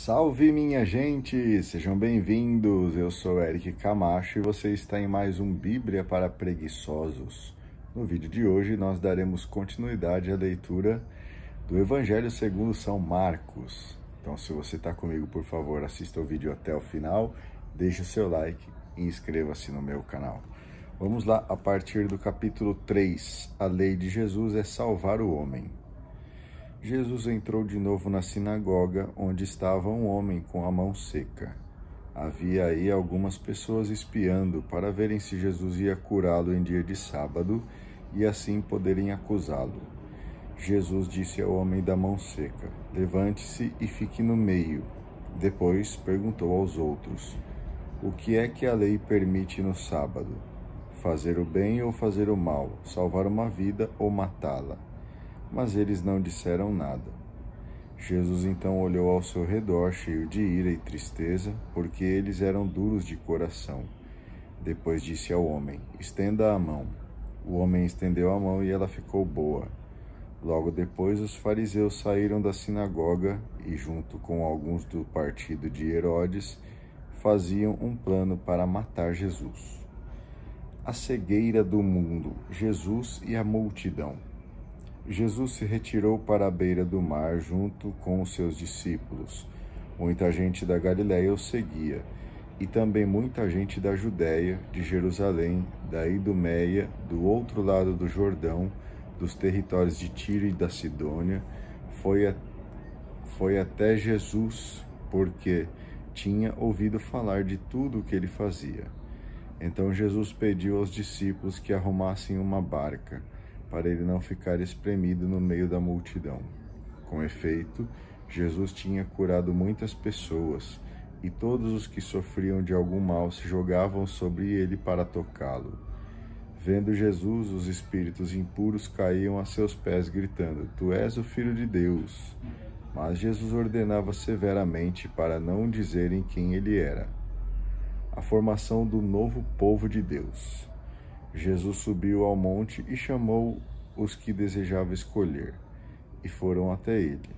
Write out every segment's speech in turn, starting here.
Salve, minha gente! Sejam bem-vindos! Eu sou Eric Camacho e você está em mais um Bíblia para Preguiçosos. No vídeo de hoje nós daremos continuidade à leitura do Evangelho segundo São Marcos. Então, se você está comigo, por favor, assista o vídeo até o final, deixe o seu like e inscreva-se no meu canal. Vamos lá, a partir do capítulo 3. A lei de Jesus é salvar o homem. Jesus entrou de novo na sinagoga, onde estava um homem com a mão seca. Havia aí algumas pessoas espiando para verem se Jesus ia curá-lo em dia de sábado e assim poderem acusá-lo. Jesus disse ao homem da mão seca: "Levante-se e fique no meio." Depois perguntou aos outros: "O que é que a lei permite no sábado? Fazer o bem ou fazer o mal? Salvar uma vida ou matá-la?" Mas eles não disseram nada. Jesus então olhou ao seu redor, cheio de ira e tristeza, porque eles eram duros de coração. Depois disse ao homem: "Estenda a mão." O homem estendeu a mão e ela ficou boa. Logo depois, os fariseus saíram da sinagoga e, junto com alguns do partido de Herodes, faziam um plano para matar Jesus. A cegueira do mundo, Jesus e a multidão. Jesus se retirou para a beira do mar junto com os seus discípulos. Muita gente da Galiléia o seguia, e também muita gente da Judéia, de Jerusalém, da Idumeia, do outro lado do Jordão, dos territórios de Tiro e da Sidônia, foi até Jesus, porque tinha ouvido falar de tudo o que ele fazia. Então Jesus pediu aos discípulos que arrumassem uma barca, para ele não ficar espremido no meio da multidão. Com efeito, Jesus tinha curado muitas pessoas, e todos os que sofriam de algum mal se jogavam sobre ele para tocá-lo. Vendo Jesus, os espíritos impuros caíam a seus pés, gritando: "Tu és o Filho de Deus." Mas Jesus ordenava severamente para não dizerem quem ele era. A formação do novo povo de Deus. Jesus subiu ao monte e chamou os que desejava escolher, e foram até ele.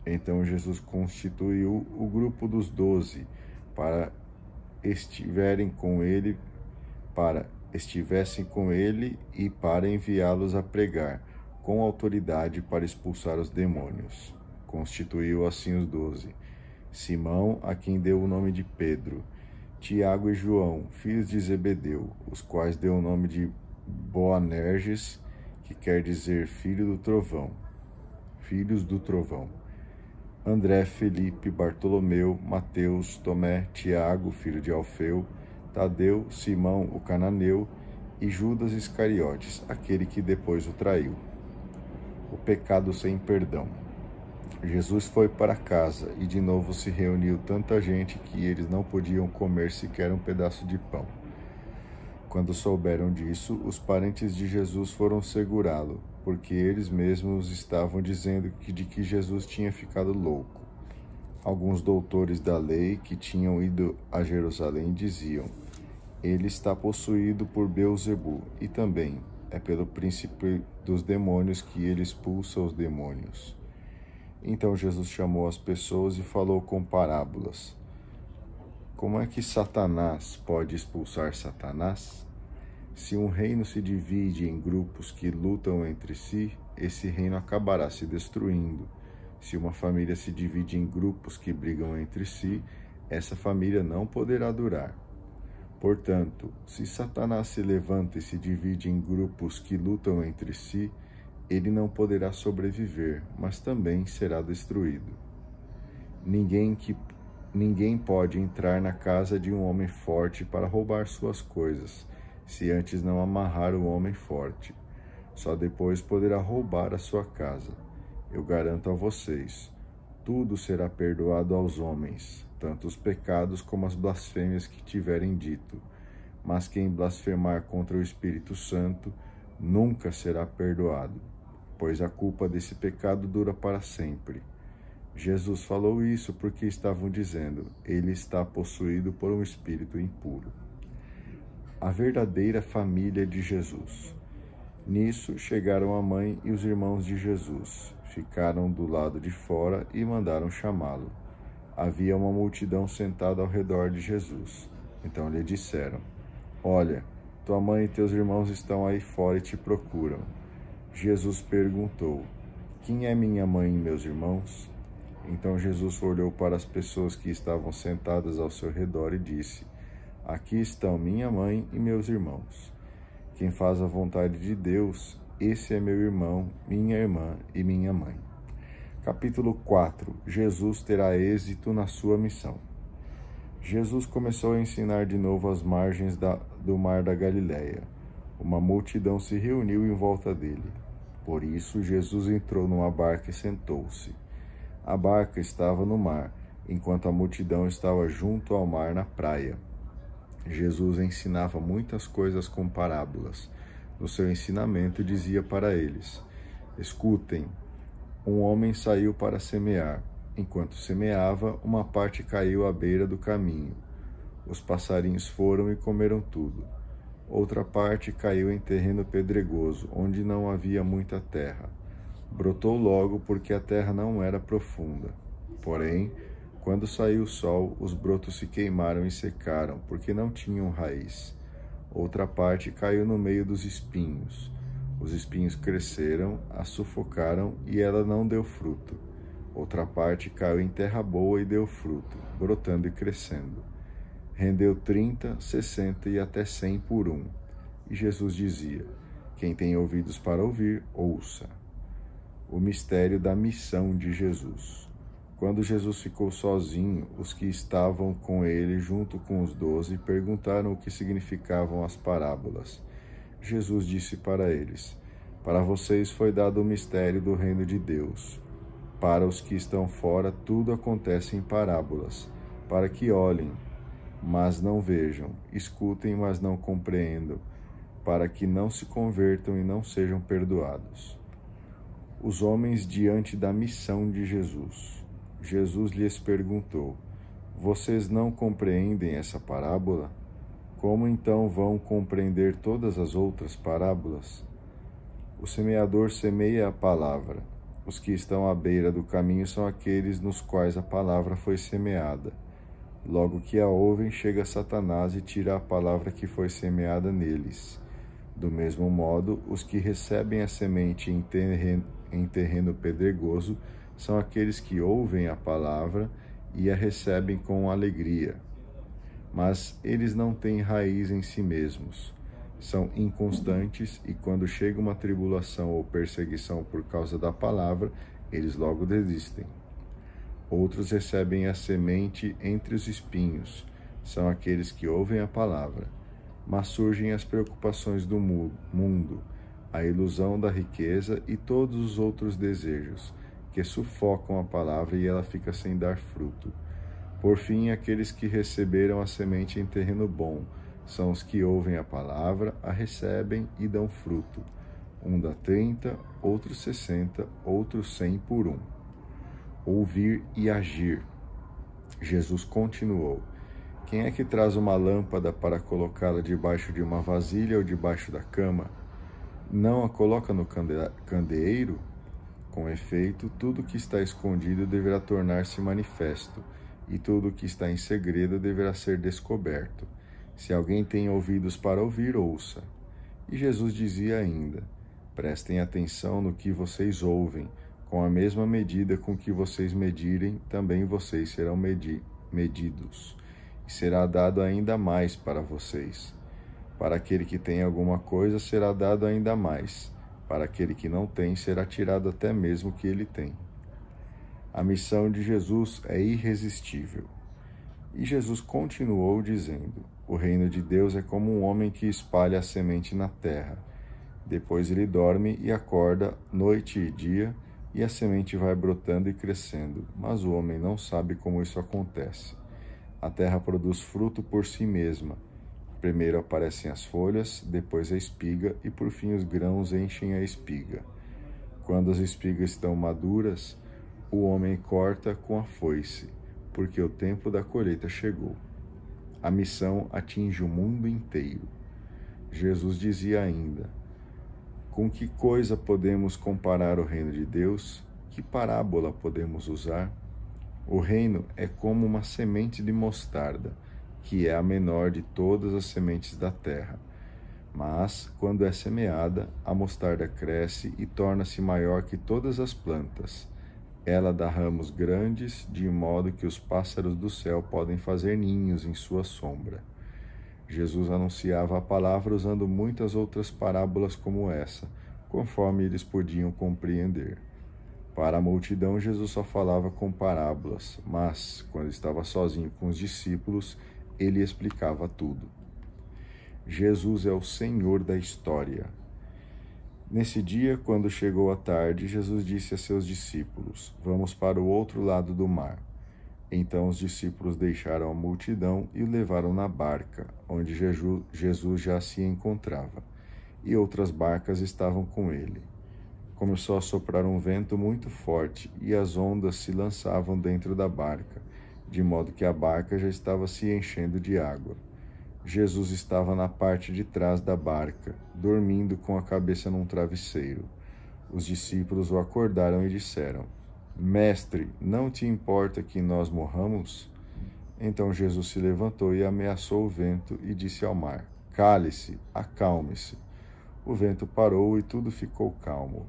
Então Jesus constituiu o grupo dos 12 para estivessem com ele e para enviá-los a pregar, com autoridade para expulsar os demônios. Constituiu assim os 12: Simão, a quem deu o nome de Pedro, Tiago e João, filhos de Zebedeu, os quais deu o nome de Boanerges, que quer dizer filhos do trovão, André, Felipe, Bartolomeu, Mateus, Tomé, Tiago, filho de Alfeu, Tadeu, Simão, o cananeu, e Judas Iscariotes, aquele que depois o traiu. O pecado sem perdão. Jesus foi para casa e de novo se reuniu tanta gente que eles não podiam comer sequer um pedaço de pão. Quando souberam disso, os parentes de Jesus foram segurá-lo, porque eles mesmos estavam dizendo de que Jesus tinha ficado louco. Alguns doutores da lei que tinham ido a Jerusalém diziam: "Ele está possuído por Beelzebu, e também é pelo príncipe dos demônios que ele expulsa os demônios." Então Jesus chamou as pessoas e falou com parábolas. Como é que Satanás pode expulsar Satanás? Se um reino se divide em grupos que lutam entre si, esse reino acabará se destruindo. Se uma família se divide em grupos que brigam entre si, essa família não poderá durar. Portanto, se Satanás se levanta e se divide em grupos que lutam entre si, ele não poderá sobreviver, mas também será destruído. Ninguém pode entrar na casa de um homem forte para roubar suas coisas, se antes não amarrar o homem forte. Só depois poderá roubar a sua casa. Eu garanto a vocês, tudo será perdoado aos homens, tanto os pecados como as blasfêmias que tiverem dito. Mas quem blasfemar contra o Espírito Santo nunca será perdoado, pois a culpa desse pecado dura para sempre. Jesus falou isso porque estavam dizendo: ele está possuído por um espírito impuro. A verdadeira família de Jesus. Nisso chegaram a mãe e os irmãos de Jesus. Ficaram do lado de fora e mandaram chamá-lo. havia uma multidão sentada ao redor de Jesus. Então lhe disseram: Olha, tua mãe e teus irmãos estão aí fora e te procuram. Jesus perguntou: Quem é minha mãe e meus irmãos? Então Jesus olhou para as pessoas que estavam sentadas ao seu redor e disse: Aqui estão minha mãe e meus irmãos. Quem faz a vontade de Deus, esse é meu irmão, minha irmã e minha mãe. Capítulo 4. Jesus terá êxito na sua missão. Jesus começou a ensinar de novo às margens do mar da Galileia. Uma multidão se reuniu em volta dele. Por isso, Jesus entrou numa barca e sentou-se. A barca estava no mar, enquanto a multidão estava junto ao mar na praia. Jesus ensinava muitas coisas com parábolas. No seu ensinamento, dizia para eles: Escutem, um homem saiu para semear. Enquanto semeava, uma parte caiu à beira do caminho. Os passarinhos foram e comeram tudo. Outra parte caiu em terreno pedregoso, onde não havia muita terra. Brotou logo porque a terra não era profunda. Porém, quando saiu o sol, os brotos se queimaram e secaram, porque não tinham raiz. Outra parte caiu no meio dos espinhos. Os espinhos cresceram, a sufocaram e ela não deu fruto. Outra parte caiu em terra boa e deu fruto, brotando e crescendo. Rendeu 30, 60 e até 100 por um. E Jesus dizia: Quem tem ouvidos para ouvir, ouça. O mistério da missão de Jesus. Quando Jesus ficou sozinho, os que estavam com ele, junto com os 12, perguntaram o que significavam as parábolas. Jesus disse para eles: Para vocês foi dado o mistério do reino de Deus. Para os que estão fora, tudo acontece em parábolas, para que olhem, mas não vejam, escutem, mas não compreendam, para que não se convertam e não sejam perdoados. Os homens diante da missão de Jesus. Jesus lhes perguntou: Vocês não compreendem essa parábola? Como então vão compreender todas as outras parábolas? O semeador semeia a palavra. Os que estão à beira do caminho são aqueles nos quais a palavra foi semeada. Logo que a ouvem, chega Satanás e tira a palavra que foi semeada neles. Do mesmo modo, os que recebem a semente em terreno pedregoso são aqueles que ouvem a palavra e a recebem com alegria. Mas eles não têm raiz em si mesmos. São inconstantes e quando chega uma tribulação ou perseguição por causa da palavra, eles logo desistem. Outros recebem a semente entre os espinhos. São aqueles que ouvem a palavra, mas surgem as preocupações do mundo, a ilusão da riqueza e todos os outros desejos, que sufocam a palavra e ela fica sem dar fruto. Por fim, aqueles que receberam a semente em terreno bom são os que ouvem a palavra, a recebem e dão fruto. Um dá 30, outro 60, outro 100 por um. Ouvir e agir. Jesus continuou: Quem é que traz uma lâmpada para colocá-la debaixo de uma vasilha ou debaixo da cama? Não a coloca no candeeiro? Com efeito, tudo que está escondido deverá tornar-se manifesto, e tudo que está em segredo deverá ser descoberto. Se alguém tem ouvidos para ouvir, ouça. E Jesus dizia ainda: Prestem atenção no que vocês ouvem. Com a mesma medida com que vocês medirem, também vocês serão medidos. E será dado ainda mais para vocês. Para aquele que tem alguma coisa, será dado ainda mais. Para aquele que não tem, será tirado até mesmo o que ele tem. A missão de Jesus é irresistível. E Jesus continuou dizendo: O reino de Deus é como um homem que espalha a semente na terra. Depois ele dorme e acorda noite e dia, e a semente vai brotando e crescendo, mas o homem não sabe como isso acontece. A terra produz fruto por si mesma. Primeiro aparecem as folhas, depois a espiga, e por fim os grãos enchem a espiga. Quando as espigas estão maduras, o homem corta com a foice, porque o tempo da colheita chegou. A missão atinge o mundo inteiro. Jesus dizia ainda: Com que coisa podemos comparar o reino de Deus? Que parábola podemos usar? O reino é como uma semente de mostarda, que é a menor de todas as sementes da terra. Mas, quando é semeada, a mostarda cresce e torna-se maior que todas as plantas. Ela dá ramos grandes, de modo que os pássaros do céu podem fazer ninhos em sua sombra. Jesus anunciava a palavra usando muitas outras parábolas como essa, conforme eles podiam compreender. Para a multidão, Jesus só falava com parábolas, mas, quando estava sozinho com os discípulos, ele explicava tudo. Jesus é o Senhor da história. Nesse dia, quando chegou a tarde, Jesus disse a seus discípulos: "Vamos para o outro lado do mar." Então os discípulos deixaram a multidão e o levaram na barca, onde Jesus já se encontrava, e outras barcas estavam com ele. Começou a soprar um vento muito forte, e as ondas se lançavam dentro da barca, de modo que a barca já estava se enchendo de água. Jesus estava na parte de trás da barca, dormindo com a cabeça num travesseiro. Os discípulos o acordaram e disseram: "Mestre, não te importa que nós morramos?" Então Jesus se levantou e ameaçou o vento e disse ao mar: "Cale-se, acalme-se." O vento parou e tudo ficou calmo.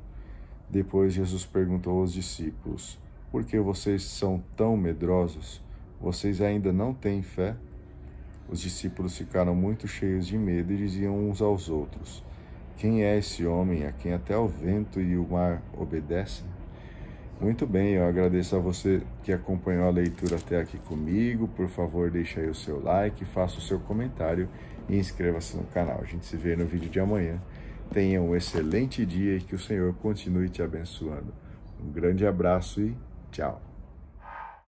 Depois Jesus perguntou aos discípulos: "Por que vocês são tão medrosos? Vocês ainda não têm fé?" Os discípulos ficaram muito cheios de medo e diziam uns aos outros: "Quem é esse homem a quem até o vento e o mar obedecem?" Muito bem, eu agradeço a você que acompanhou a leitura até aqui comigo. Por favor, deixe aí o seu like, faça o seu comentário e inscreva-se no canal. A gente se vê no vídeo de amanhã. Tenha um excelente dia e que o Senhor continue te abençoando. Um grande abraço e tchau!